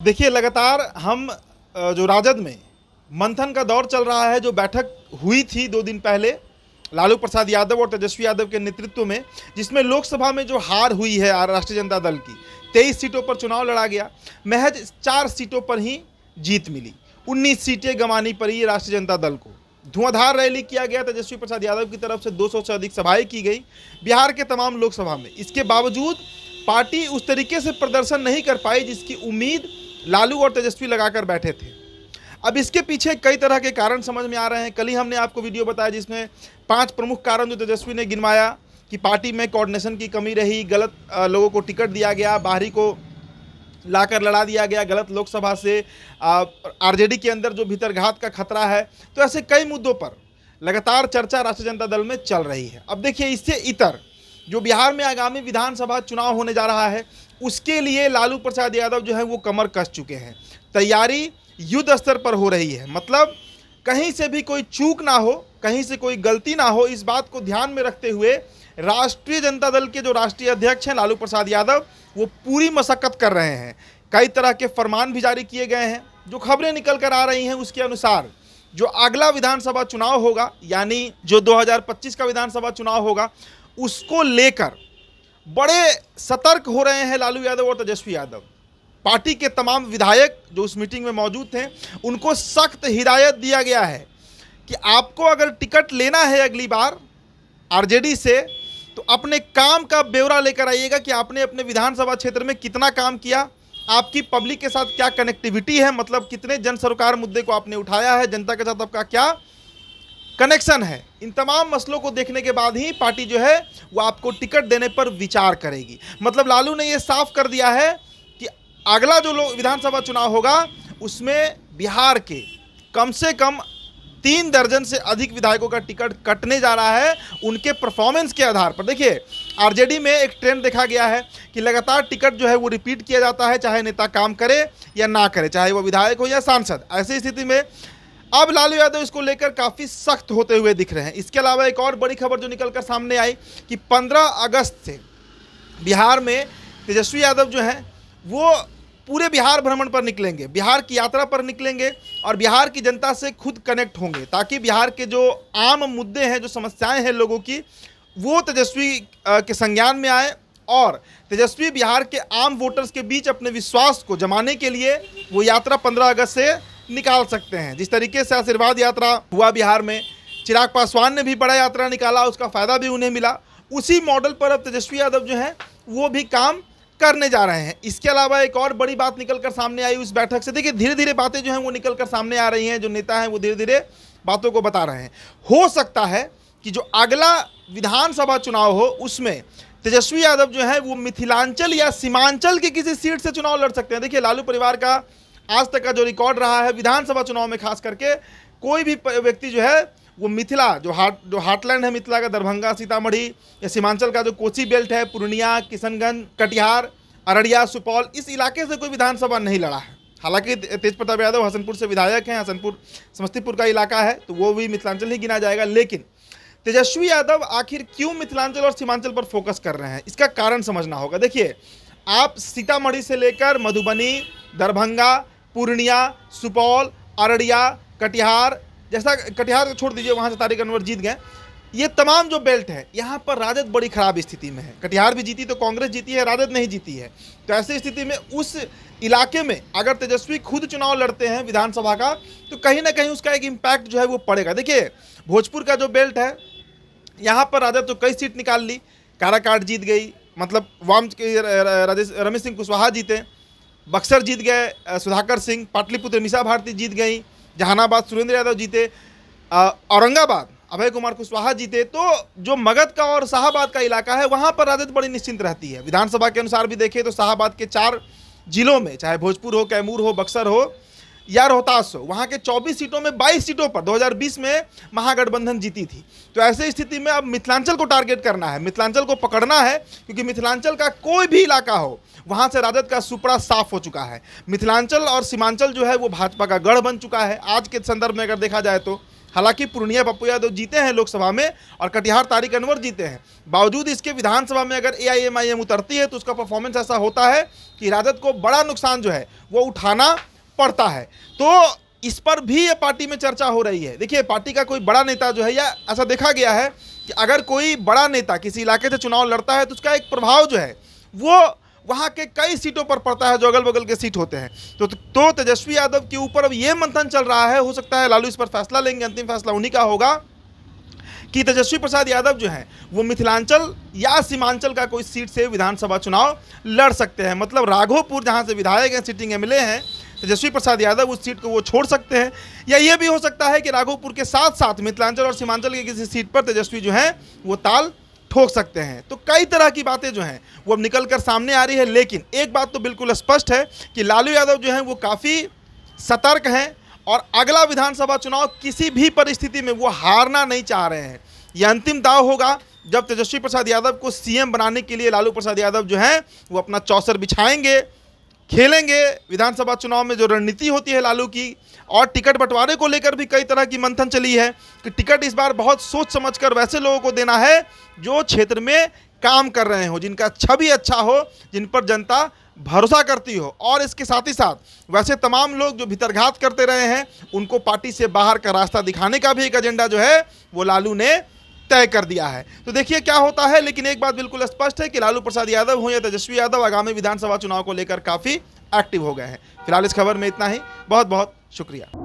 देखिए, लगातार हम जो राजद में मंथन का दौर चल रहा है, जो बैठक हुई थी 2 दिन पहले लालू प्रसाद यादव और तेजस्वी यादव के नेतृत्व में, जिसमें लोकसभा में जो हार हुई है राष्ट्रीय जनता दल की, 23 सीटों पर चुनाव लड़ा गया, महज 4 सीटों पर ही जीत मिली, 19 सीटें गंवानी पड़ी राष्ट्रीय जनता दल को। धुआंधार रैली किया गया, तेजस्वी प्रसाद यादव की तरफ से 200 से अधिक सभाएं की गई बिहार के तमाम लोकसभा में। इसके बावजूद पार्टी उस तरीके से प्रदर्शन नहीं कर पाई जिसकी उम्मीद लालू और तेजस्वी लगाकर बैठे थे। अब इसके पीछे कई तरह के कारण समझ में आ रहे हैं। कल ही हमने आपको वीडियो बताया जिसमें 5 प्रमुख कारण जो तेजस्वी ने गिनवाया कि पार्टी में कोऑर्डिनेशन की कमी रही, गलत लोगों को टिकट दिया गया, बाहरी को लाकर लड़ा दिया गया, गलत लोकसभा से आरजेडी के अंदर जो भीतरघात का खतरा है। तो ऐसे कई मुद्दों पर लगातार चर्चा राष्ट्रीय जनता दल में चल रही है। अब देखिए, इससे इतर जो बिहार में आगामी विधानसभा चुनाव होने जा रहा है, उसके लिए लालू प्रसाद यादव जो है वो कमर कस चुके हैं। तैयारी युद्ध स्तर पर हो रही है, मतलब कहीं से भी कोई चूक ना हो, कहीं से कोई गलती ना हो, इस बात को ध्यान में रखते हुए राष्ट्रीय जनता दल के जो राष्ट्रीय अध्यक्ष हैं लालू प्रसाद यादव, वो पूरी मशक्कत कर रहे हैं। कई तरह के फरमान भी जारी किए गए हैं। जो खबरें निकल कर आ रही हैं उसके अनुसार जो अगला विधानसभा चुनाव होगा, यानी जो 2025 का विधानसभा चुनाव होगा, उसको लेकर बड़े सतर्क हो रहे हैं लालू यादव और तेजस्वी यादव। पार्टी के तमाम विधायक जो उस मीटिंग में मौजूद थे, उनको सख्त हिदायत दिया गया है कि आपको अगर टिकट लेना है अगली बार आरजेडी से, तो अपने काम का ब्यौरा लेकर आइएगा कि आपने अपने विधानसभा क्षेत्र में कितना काम किया, आपकी पब्लिक के साथ क्या कनेक्टिविटी है, मतलब कितने जन सरोकार मुद्दे को आपने उठाया है, जनता के साथ आपका क्या कनेक्शन है। इन तमाम मसलों को देखने के बाद ही पार्टी जो है वो आपको टिकट देने पर विचार करेगी। मतलब लालू ने ये साफ कर दिया है कि अगला जो विधानसभा चुनाव होगा उसमें बिहार के कम से कम 3 दर्जन से अधिक विधायकों का टिकट कटने जा रहा है उनके परफॉर्मेंस के आधार पर। देखिए, आरजेडी में एक ट्रेंड देखा गया है कि लगातार टिकट जो है वो रिपीट किया जाता है, चाहे नेता काम करे या ना करे, चाहे वो विधायक हो या सांसद। ऐसी स्थिति में अब लालू यादव इसको लेकर काफ़ी सख्त होते हुए दिख रहे हैं। इसके अलावा एक और बड़ी खबर जो निकलकर सामने आई कि 15 अगस्त से बिहार में तेजस्वी यादव जो हैं वो पूरे बिहार भ्रमण पर निकलेंगे, बिहार की यात्रा पर निकलेंगे और बिहार की जनता से खुद कनेक्ट होंगे, ताकि बिहार के जो आम मुद्दे हैं, जो समस्याएं हैं लोगों की, वो तेजस्वी के संज्ञान में आए और तेजस्वी बिहार के आम वोटर्स के बीच अपने विश्वास को जमाने के लिए वो यात्रा 15 अगस्त से निकाल सकते हैं। जिस तरीके से आशीर्वाद यात्रा हुआ बिहार में, चिराग पासवान ने भी बड़ा यात्रा निकाला, उसका फ़ायदा भी उन्हें मिला, उसी मॉडल पर अब तेजस्वी यादव जो हैं वो भी काम करने जा रहे हैं। इसके अलावा एक और बड़ी बात निकलकर सामने आई उस बैठक से। देखिए, धीरे धीरे बातें जो हैं वो निकलकर सामने आ रही हैं, जो नेता हैं वो धीरे धीरे बातों को बता रहे हैं। हो सकता है कि जो अगला विधानसभा चुनाव हो उसमें तेजस्वी यादव जो है वो मिथिलांचल या सीमांचल की किसी सीट से चुनाव लड़ सकते हैं। देखिए, लालू परिवार का आज तक का जो रिकॉर्ड रहा है विधानसभा चुनाव में, खास करके कोई भी व्यक्ति जो है वो मिथिला जो हार्टलैंड है मिथिला का, दरभंगा, सीतामढ़ी या सीमांचल का जो कोसी बेल्ट है, पूर्णिया, किशनगंज, कटिहार, अररिया, सुपौल, इस इलाके से कोई विधानसभा नहीं लड़ा है। हालांकि तेज प्रताप यादव हसनपुर से विधायक हैं, हसनपुर समस्तीपुर का इलाका है, तो वो भी मिथिलांचल ही गिना जाएगा। लेकिन तेजस्वी यादव आखिर क्यों मिथिलांचल और सीमांचल पर फोकस कर रहे हैं, इसका कारण समझना होगा। देखिए, आप सीतामढ़ी से लेकर मधुबनी, दरभंगा, पूर्णिया, सुपौल, अररिया, कटिहार, जैसा कटिहार छोड़ दीजिए, वहाँ से तारिक अनवर जीत गए, ये तमाम जो बेल्ट है यहाँ पर राजद बड़ी ख़राब स्थिति में है। कटिहार भी जीती तो कांग्रेस जीती है, राजद नहीं जीती है। तो ऐसी स्थिति में उस इलाके में अगर तेजस्वी खुद चुनाव लड़ते हैं विधानसभा का, तो कहीं ना कहीं उसका एक इम्पैक्ट जो है वो पड़ेगा। देखिए, भोजपुर का जो बेल्ट है यहाँ पर राजद तो कई सीट निकाल ली, काराकाट जीत गई, मतलब वाम के रमेश सिंह कुशवाहा जीते, बक्सर जीत गए सुधाकर सिंह, पाटलिपुत्र मीसा भारती जीत गई, जहानाबाद सुरेंद्र यादव जीते, औरंगाबाद अभय कुमार कुशवाहा जीते। तो जो मगध का और शाहाबाद का इलाका है वहाँ पर राजद बड़ी निश्चिंत रहती है। विधानसभा के अनुसार भी देखें तो शाहाबाद के 4 जिलों में, चाहे भोजपुर हो, कैमूर हो, बक्सर हो या रोहतास हो, वहाँ के 24 सीटों में 22 सीटों पर 2020 में महागठबंधन जीती थी। तो ऐसे स्थिति में अब मिथिलांचल को टारगेट करना है, मिथिलांचल को पकड़ना है, क्योंकि मिथिलांचल का कोई भी इलाका हो वहाँ से राजद का सुपड़ा साफ हो चुका है। मिथिलांचल और सीमांचल जो है वो भाजपा का गढ़ बन चुका है। आज के संदर्भ में अगर देखा जाए तो हालांकि पूर्णिया पप्पू यादव जीते हैं लोकसभा में और कटिहार तारिक अनवर जीते हैं, बावजूद इसके विधानसभा में अगर AIMIM उतरती है तो उसका परफॉर्मेंस ऐसा होता है कि राजद को बड़ा नुकसान जो है वो उठाना पड़ता है। तो इस पर भी ये पार्टी में चर्चा हो रही है। देखिए, पार्टी का कोई बड़ा नेता जो है, या ऐसा देखा गया है कि अगर कोई बड़ा नेता किसी इलाके से चुनाव लड़ता है तो उसका एक प्रभाव जो है वो वहाँ के कई सीटों पर पड़ता है जो अगल बगल के सीट होते हैं। तो तेजस्वी यादव के ऊपर अब ये मंथन चल रहा है, हो सकता है लालू इस पर फैसला लेंगे, अंतिम फैसला उन्हीं का होगा कि तेजस्वी प्रसाद यादव जो हैं वो मिथिलांचल या सीमांचल का कोई सीट से विधानसभा चुनाव लड़ सकते हैं। मतलब राघोपुर जहाँ से विधायक हैं, सिटिंग MLA हैं तेजस्वी प्रसाद यादव, उस सीट को वो छोड़ सकते हैं, या ये भी हो सकता है कि राघोपुर के साथ साथ मिथिलांचल और सीमांचल की किसी सीट पर तेजस्वी जो हैं वो ताल ठोक सकते हैं। तो कई तरह की बातें जो हैं वो अब निकल कर सामने आ रही है, लेकिन एक बात तो बिल्कुल स्पष्ट है कि लालू यादव जो हैं वो काफ़ी सतर्क हैं और अगला विधानसभा चुनाव किसी भी परिस्थिति में वो हारना नहीं चाह रहे हैं। यह अंतिम दाव होगा जब तेजस्वी प्रसाद यादव को CM बनाने के लिए लालू प्रसाद यादव जो हैं वो अपना चौसर बिछाएंगे, खेलेंगे। विधानसभा चुनाव में जो रणनीति होती है लालू की, और टिकट बंटवारे को लेकर भी कई तरह की मंथन चली है कि टिकट इस बार बहुत सोच समझकर वैसे लोगों को देना है जो क्षेत्र में काम कर रहे हो, जिनका छवि अच्छा हो, जिन पर जनता भरोसा करती हो। और इसके साथ ही साथ वैसे तमाम लोग जो भीतरघात करते रहे हैं उनको पार्टी से बाहर का रास्ता दिखाने का भी एक एजेंडा जो है वो लालू ने तय कर दिया है। तो देखिए क्या होता है, लेकिन एक बात बिल्कुल स्पष्ट है कि लालू प्रसाद यादव हो या तेजस्वी यादव आगामी विधानसभा चुनाव को लेकर काफ़ी एक्टिव हो गए हैं। फिलहाल इस खबर में इतना ही। बहुत बहुत शुक्रिया।